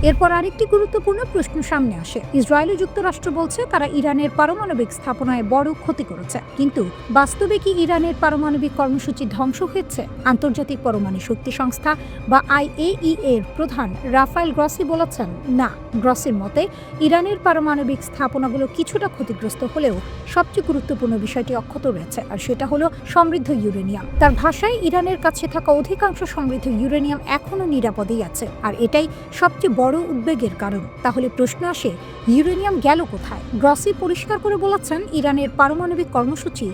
এরপর আরেকটি গুরুত্বপূর্ণ প্রশ্ন সামনে আসে। ইসরায়েল ও যুক্তরাষ্ট্র বলছে তারা ইরানের পারমাণবিক স্থাপনায় বড় ক্ষতি করেছে, কিন্তু বাস্তবে কি ইরানের পারমাণবিক কর্মসূচি ধ্বংস হয়েছে? আন্তর্জাতিক পরমাণু শক্তি সংস্থা বা IAEA এর প্রধান রাফায়েল গ্রসি বলেছেন, না। গ্রসির মতে ইরানের পারমাণবিক স্থাপনাগুলো কিছুটা ক্ষতিগ্রস্ত হলেও সবচেয়ে গুরুত্বপূর্ণ বিষয়টি অক্ষত রয়েছে, আর সেটা হলো সমৃদ্ধ ইউরেনিয়াম। তার ভাষায় ইরানের কাছে থাকা অধিকাংশ সমৃদ্ধ ইউরেনিয়াম এখনও নিরাপদেই আছে, আর এটাই সবচেয়ে বড় উদ্বেগের কারণ। তাহলে প্রশ্ন আসে, ইউরেনিয়াম গেল কোথায়? গ্রসি পরিষ্কার করে বলেছেন, ইরানের পারমাণবিক কর্মসূচি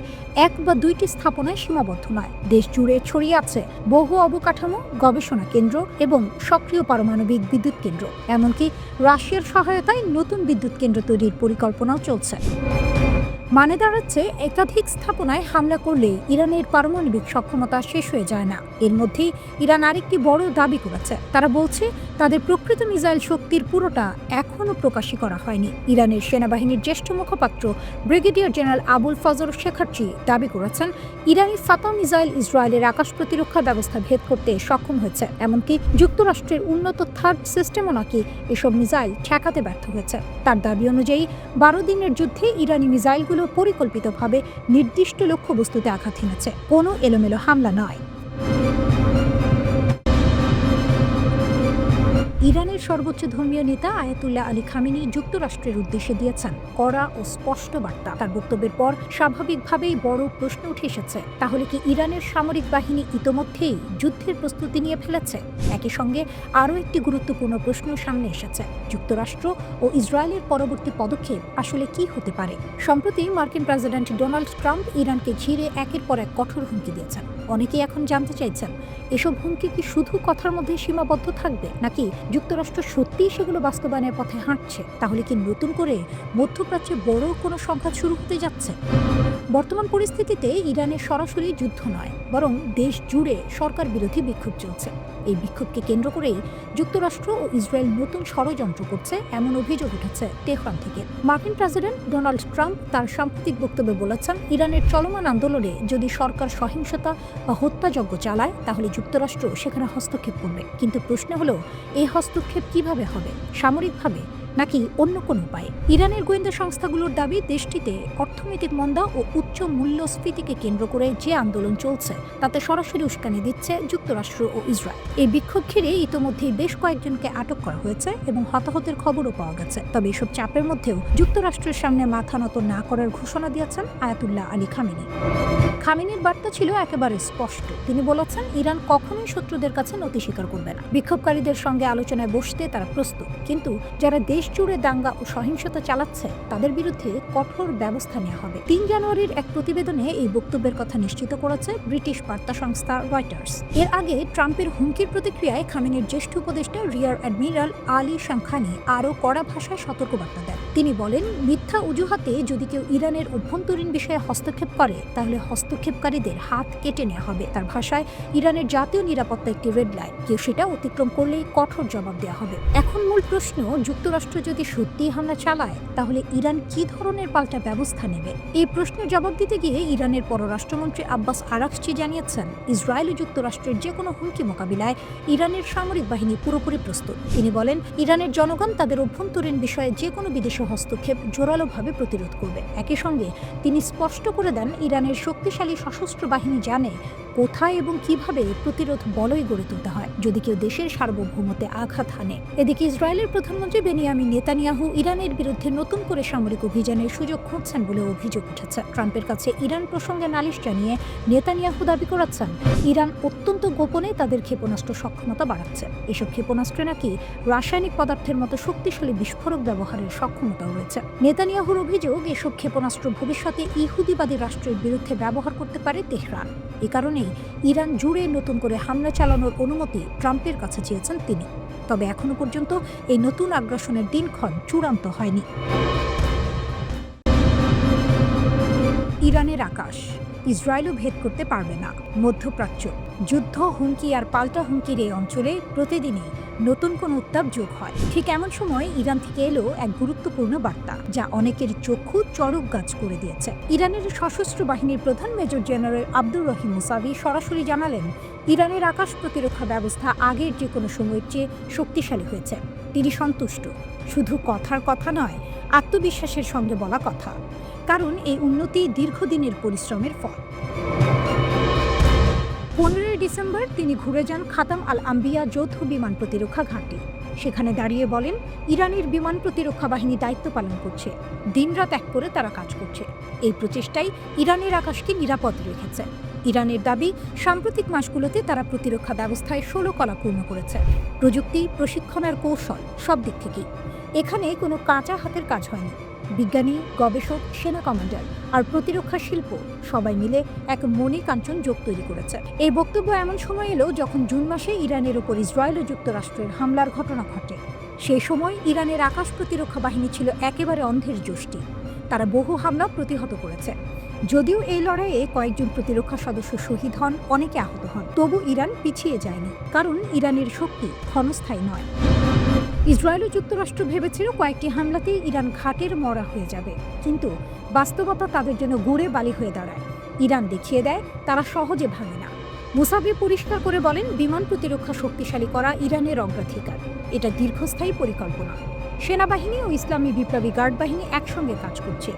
এক বা দুইটি স্থাপনায় সীমাবদ্ধ নয়, দেশ জুড়ে ছড়িয়ে আছে বহু অবকাঠামো, গবেষণা কেন্দ্র এবং সক্রিয় পারমাণবিক বিদ্যুৎ কেন্দ্র। এমনকি রাশিয়ার সহায়তায় নতুন বিদ্যুৎ কেন্দ্র তৈরির পরিকল্পনাও চলছে। মানে দাঁড়াচ্ছে, একাধিক স্থাপনায় হামলা করলে ইরানের পারমাণবিক সক্ষমতা শেষ হয়ে যায় না। এর মধ্যেই ইরান আরেকটি বড় দাবি করেছে। তারা বলছে তাদের প্রকৃত মিসাইল শক্তির পুরোটা এখনও প্রকাশই করা হয়নি। ইরানের সেনাবাহিনীর জ্যেষ্ঠ মুখপাত্র ব্রিগেডিয়ার জেনারেল আবুল ফজল শেখার্চি দাবি করেছেন, ইরানি ফাতা মিসাইল ইসরায়েলের আকাশ প্রতিরক্ষা ব্যবস্থা ভেদ করতে সক্ষম হয়েছে। এমনকি যুক্তরাষ্ট্রের উন্নত থার্ড সিস্টেমও নাকি এসব মিসাইল ঠেকাতে ব্যর্থ হয়েছে। তার দাবি অনুযায়ী 12 দিনের যুদ্ধে ইরানি মিসাইলগুলো পরিকল্পিতভাবে নির্দিষ্ট লক্ষ্যবস্তুতে আঘাত হেনেছে, কোনো এলোমেলো হামলা নয়। ইরানের সর্বোচ্চ ধর্মীয় নেতা আয়াতুল্লাহ আলী খামেনি যুক্তরাষ্ট্রের উদ্দেশ্যে দিয়েছেন কড়া ও স্পষ্ট বার্তা। তার বক্তব্যের পর স্বাভাবিকভাবেই বড় প্রশ্ন উঠে এসেছে, তাহলে কি ইরানের সামরিক বাহিনী ইতোমধ্যেই যুদ্ধের প্রস্তুতি নিয়ে ফেলেছে? একই সঙ্গে আরও একটি গুরুত্বপূর্ণ প্রশ্ন সামনে এসেছে, যুক্তরাষ্ট্র ও ইসরায়েলের পরবর্তী পদক্ষেপ আসলে কি হতে পারে? সম্প্রতি মার্কিন প্রেসিডেন্ট ডোনাল্ড ট্রাম্প ইরানকে ঘিরে একের পর এক কঠোর হুমকি দিয়েছেন। অনেকেই এখন জানতে চাইছেন, এসব হুমকি কি শুধু কথার মধ্যে সীমাবদ্ধ থাকবে, নাকি যুক্তরাষ্ট্র সত্যিই সেগুলো বাস্তবায়নের পথে হাঁটছে? তাহলে কি নতুন করে মধ্যপ্রাচ্যে বড় কোনো সংঘাত শুরু হতে যাচ্ছে? বর্তমান পরিস্থিতিতে ইরানের সরাসরি যুদ্ধ নয়, বরং দেশ জুড়ে সরকার বিরোধী বিক্ষোভ চলছে। এই বিক্ষোভকে কেন্দ্র করেই যুক্তরাষ্ট্র ও ইসরায়েল নতুন ষড়যন্ত্র করছে, এমন অভিযোগ উঠেছে তেহরান থেকে। মার্কিন প্রেসিডেন্ট ডোনাল্ড ট্রাম্প তার সাম্প্রতিক বক্তব্যে বলেছেন, ইরানের চলমান আন্দোলনে যদি সরকার সহিংসতা বা হত্যাযজ্ঞ চালায়, তাহলে যুক্তরাষ্ট্র সেখানে হস্তক্ষেপ করবে। কিন্তু প্রশ্ন হলো, এই হস্তক্ষেপ কিভাবে হবে? সামরিকভাবে নাকি অন্য কোনো উপায়ে? ইরানের গোয়েন্দা সংস্থাগুলোর দাবি, দেশটিতে অর্থনৈতিক মন্দা ও উচ্চ মূল্যস্ফীতিকে কেন্দ্র করে যে আন্দোলন চলছে তাতে সরাসরি উস্কানি দিচ্ছে যুক্তরাষ্ট্র ও ইসরায়েল। এই বিক্ষোভ ঘিরে ইতোমধ্যেই বেশ কয়েকজনকে আটক করা হয়েছে এবং হতাহতের খবরও পাওয়া গেছে। তবে এসব চাপের মধ্যেও যুক্তরাষ্ট্রের সামনে মাথা নত না করার ঘোষণা দিয়েছেন আয়াতুল্লাহ আলী খামেনি। খামেনির বার্তা ছিল একেবারে স্পষ্ট। তিনি বলেছেন, ইরান কখনোই শত্রুদের কাছে নতি স্বীকার করবে না। বিক্ষোভকারীদের সঙ্গে আলোচনায় বসতে তারা প্রস্তুত, কিন্তু যারা দেশ জুড়ে দাঙ্গা ও সহিংসতা চালাচ্ছে তাদের বিরুদ্ধে কঠোর ব্যবস্থা নেওয়া হবে। 3 জানুয়ারির এক প্রতিবেদনে এই বক্তব্যের কথা নিশ্চিত করেছে ব্রিটিশ বার্তা সংস্থা রয়টার্স। এর আগে ট্রাম্পের হুমকির প্রতিক্রিয়ায় খামেনির জ্যেষ্ঠ উপদেষ্টা রিয়ার অ্যাডমিরাল আলী শামখানি আরও কড়া ভাষায় সতর্কবার্তা দেন। তিনি বলেন, মিথ্যা অজুহাতে যদি কেউ ইরানের অভ্যন্তরীণ বিষয়ে হস্তক্ষেপ করে, তাহলে হস্তক্ষেপকারীদের হাত কেটে নেওয়া হবে। তার ভাষায়, ইরানের জাতীয় নিরাপত্তা একটি রেড লাইন, কেউ সেটা অতিক্রম করলেই কঠোর জবাব দেওয়া হবে। এখন মূল প্রশ্ন, যুক্তরাষ্ট্র যদি সত্যিই হামলা চালায়, তাহলে ইরান কি ধরনের পাল্টা ব্যবস্থা নেবে? এই প্রশ্নের জবাব দিতে গিয়ে ইরানের পররাষ্ট্রমন্ত্রী আব্বাস আরাকচি জানিয়েছেন, ইসরায়েল ও যুক্তরাষ্ট্রের যে কোনো হুমকি মোকাবিলায় ইরানের সামরিক বাহিনী পুরোপুরি প্রস্তুত। তিনি বলেন, ইরানের জনগণ তাদের অভ্যন্তরীণ বিষয়ে যে কোনো বিদেশি হস্তক্ষেপ জোরালোভাবে প্রতিরোধ করবে। একই সঙ্গে তিনি স্পষ্ট করে দেন, ইরানের শক্তিশালী সশস্ত্র বাহিনী জানে কোথায় এবং কিভাবে প্রতিরোধ বলয় গড়ে তুলতে হয় যদি কেউ দেশের সার্বভৌমত্বে আঘাত হানে। এদিকে ইসরায়েলের প্রধানমন্ত্রী বেনিয়ামিন নেতানিয়াহু ইরানের বিরুদ্ধে নতুন করে সামরিক অভিযানের সুযোগ খুঁজছেন বলে অভিযোগ উঠেছে। ট্রাম্পের কাছে ইরান প্রসঙ্গে নালিশ জানিয়ে নেতানিয়াহু দাবি করেছেন, ইরান অত্যন্ত গোপনে তাদের ক্ষেপণাস্ত্র সক্ষমতা বাড়াচ্ছে। এসব ক্ষেপণাস্ত্রে নাকি রাসায়নিক পদার্থের মতো শক্তিশালী বিস্ফোরক ব্যবহারের সক্ষমতাও রয়েছে। নেতানিয়াহুর অভিযোগ, এসব ক্ষেপণাস্ত্র ভবিষ্যতে ইহুদিবাদী রাষ্ট্রের বিরুদ্ধে ব্যবহার করতে পারে তেহরান। এ কারণেই ইরান জুড়ে নতুন করে হামলা চালানোর অনুমতি ট্রাম্পের কাছে চেয়েছেন তিনি। তবে এখনো পর্যন্ত এই নতুন আগ্রাসনের দিনক্ষণ চূড়ান্ত হয়নি। ইরানের আকাশ ইসরায়েলও ভেদ করতে পারবে না। মধ্যপ্রাচ্য যুদ্ধ, হুমকি আর পাল্টা হুমকির এই অঞ্চলে প্রতিদিনই নতুন কোন উত্তাপ যোগ হয়। ঠিক এমন সময় ইরান থেকে এলো এক গুরুত্বপূর্ণ বার্তা, যা অনেকের চক্ষু চড়ক গাছ করে দিয়েছে। ইরানের সশস্ত্র বাহিনীর প্রধান major general Abdur Rahim Musavi সরাসরি জানালেন, ইরানের আকাশ প্রতিরক্ষা ব্যবস্থা আগের যে কোনো সময়ের চেয়ে শক্তিশালী হয়েছে। তিনি সন্তুষ্ট, শুধু কথার কথা নয়, আত্মবিশ্বাসের সঙ্গে বলা কথা, কারণ এই উন্নতি দীর্ঘদিনের পরিশ্রমের ফল। 15 ডিসেম্বর তিনি ঘুরে যান খাতাম আল আম্বিয়া যৌথ বিমান প্রতিরক্ষা ঘাঁটি। সেখানে দাঁড়িয়ে বলেন, ইরানের বিমান প্রতিরক্ষা বাহিনী দায়িত্ব পালন করছে, দিনরাত এক করে তারা কাজ করছে। এই প্রচেষ্টাই ইরানের আকাশকে নিরাপদ রেখেছে। ইরানের দাবি, সাম্প্রতিক মাসগুলোতে তারা প্রতিরক্ষা ব্যবস্থায় 16 কলা পূর্ণ করেছে। প্রযুক্তি, প্রশিক্ষণ আর কৌশল সব দিক থেকেই এখানে কোনো কাঁচা হাতের কাজ হয়নি। বিজ্ঞানী, গবেষক, সেনা কমান্ডার আর প্রতিরক্ষা শিল্প সবাই মিলে এক মণিকাঞ্চন যোগ তৈরি করেছে। এই বক্তব্য এমন সময় এলো যখন জুন মাসে ইরানের ওপর ইসরায়েল ও যুক্তরাষ্ট্রের হামলার ঘটনা ঘটে। সেই সময় ইরানের আকাশ প্রতিরক্ষা বাহিনী ছিল একেবারে অন্ধের যষ্টি। তারা বহু হামলা প্রতিহত করেছে। যদিও এই লড়াইয়ে কয়েকজন প্রতিরক্ষা সদস্য শহীদ হন, অনেকে আহত হন, তবু ইরান পিছিয়ে যায়নি, কারণ ইরানের শক্তি ক্ষণস্থায়ী নয়। ইসরায়েল ও যুক্তরাষ্ট্র ভেবেছিল কয়েকটি হামলাতেই ইরান ঘাটের মরা হয়ে যাবে, কিন্তু বাস্তবতা তাদের জন্য গুড়ে বালি হয়ে দাঁড়ায়। ইরান দেখিয়ে দেয় তারা সহজে ভাঙে না। মুসাভি পরিষ্কার করে বলেন, বিমান প্রতিরক্ষা শক্তিশালী করা ইরানের অগ্রাধিকার। এটা দীর্ঘস্থায়ী পরিকল্পনা। সেনাবাহিনী ও ইসলামী বিপ্লবী গার্ড বাহিনী একসঙ্গে কাজ করছে।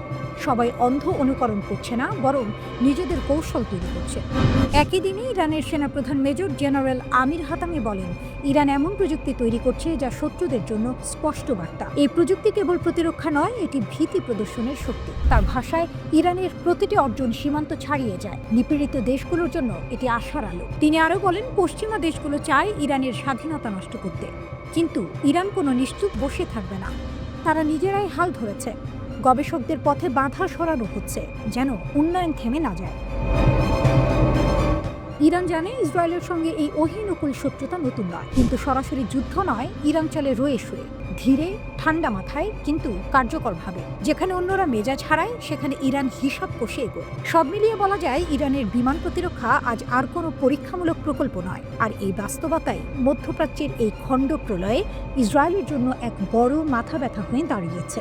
সবাই অন্ধ অনুকরণ করছে না, বরং নিজেদের কৌশল তৈরি করছে। একই দিনে ইরানের সেনাপ্রধান মেজর জেনারেল আমির হাতামি বলেন, ইরান এমন প্রযুক্তি তৈরি করছে যা শত্রুদের জন্য স্পষ্ট বার্তা। এই প্রযুক্তি কেবল প্রতিরক্ষা নয়, এটি ভীতি প্রদর্শনের শক্তি। তার ভাষায়, ইরানের প্রতিটি অর্জন সীমান্ত ছাড়িয়ে যায়। নিপীড়িত দেশগুলোর জন্য এটি আশার আলো। তিনি আরও বলেন, পশ্চিমা দেশগুলো চায় ইরানের স্বাধীনতা নষ্ট করতে, কিন্তু ইরান কোনো নিশ্চুপ বসে থাকবে না। তারা নিজেরাই হাল ধরেছে। গবেষকদের পথে বাধা সরানো হচ্ছে, যেন উন্নয়ন থেমে না যায়। ইরান জানে ইসরায়েলের সঙ্গে এই অহিনুকুল শত্রুতা নতুন নয়, কিন্তু সরাসরি যুদ্ধ নয়। ইরান চলে রয়ে শুয়ে, ধীরে, ঠান্ডা মাথায়, কিন্তু কার্যকরভাবে। যেখানে অন্যরা মেজাজ হারায়, সেখানে ইরান হিসাব কষে এগোয়। সব মিলিয়ে বলা যায়, ইরানের বিমান প্রতিরক্ষা আজ আর কোনো পরীক্ষামূলক প্রকল্প নয়। আর এই বাস্তবতাই মধ্যপ্রাচ্যের এই খণ্ড প্রলয়ে ইসরায়েলের জন্য এক বড় মাথা ব্যথা হয়ে দাঁড়িয়েছে।